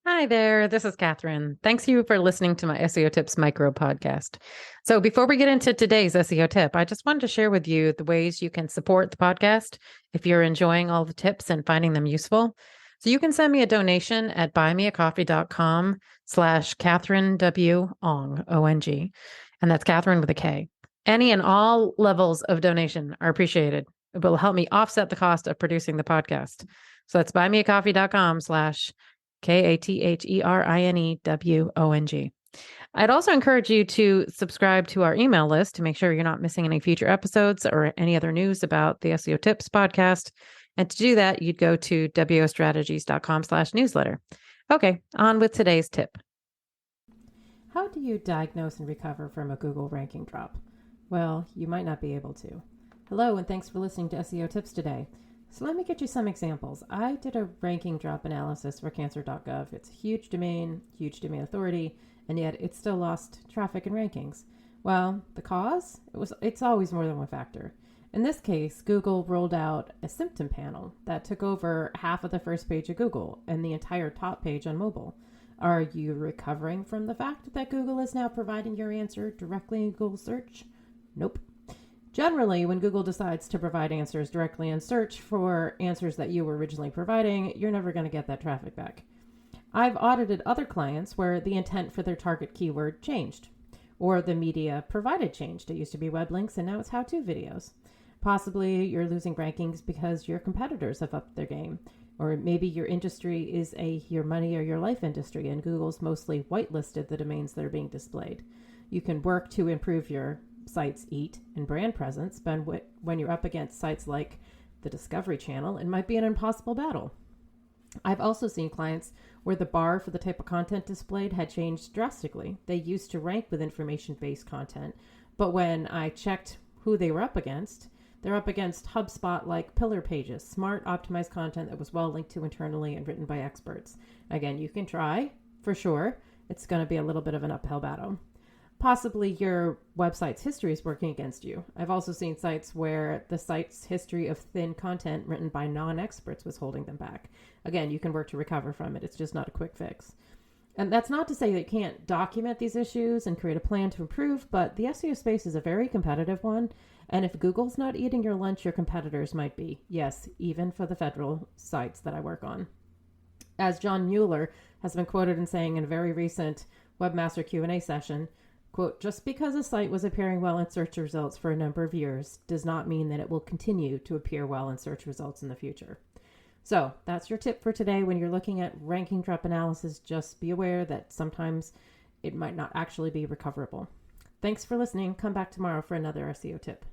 Hi there, this is Catherine. Thanks you for listening to my SEO Tips micro podcast. So, before we get into today's SEO tip, I just wanted to share with you the ways you can support the podcast if you're enjoying all the tips and finding them useful. So, you can send me a donation at buymeacoffee.com/Catherine W. Ong, O-N-G, and that's Catherine with a K. Any and all levels of donation are appreciated. It will help me offset the cost of producing the podcast. So, that's buymeacoffee.com/Katherinewong. I'd also encourage you to subscribe to our email list to make sure you're not missing any future episodes or any other news about the SEO Tips podcast. And to do that, you'd go to wostrategies.com/newsletter. Okay, on with today's tip. How do you diagnose and recover from a Google ranking drop? Well, you might not be able to. Hello, and thanks for listening to SEO Tips today. So let me get you some examples. I did a ranking drop analysis for Cancer.gov. It's a huge domain authority, and yet it still lost traffic and rankings. Well, the cause? It's always more than one factor. In this case, Google rolled out a symptom panel that took over half of the first page of Google and the entire top page on mobile. Are you recovering from the fact that Google is now providing your answer directly in Google search? Nope. Generally, when Google decides to provide answers directly in search for answers that you were originally providing, you're never going to get that traffic back. I've audited other clients where the intent for their target keyword changed, or the media provided changed. It used to be web links and now it's how-to videos. Possibly you're losing rankings because your competitors have upped their game, or maybe your industry is a your money or your life industry and Google's mostly whitelisted the domains that are being displayed. You can work to improve your site's EAT and brand presence, but when you're up against sites like the Discovery Channel, it might be an impossible battle. I've also seen clients where the bar for the type of content displayed had changed drastically. They used to rank with information-based content, but when I checked who they were up against, they're up against HubSpot-like pillar pages, smart, optimized content that was well linked to internally and written by experts. Again, you can try, for sure. It's going to be a little bit of an uphill battle. Possibly your website's history is working against you. I've also seen sites where the site's history of thin content written by non-experts was holding them back. Again, you can work to recover from it. It's just not a quick fix. And that's not to say that you can't document these issues and create a plan to improve, but the SEO space is a very competitive one. And if Google's not eating your lunch, your competitors might be. Yes, even for the federal sites that I work on. As John Mueller has been quoted in saying in a very recent Webmaster Q&A session, quote, just because a site was appearing well in search results for a number of years does not mean that it will continue to appear well in search results in the future. So that's your tip for today. When you're looking at ranking drop analysis, just be aware that sometimes it might not actually be recoverable. Thanks for listening. Come back tomorrow for another SEO tip.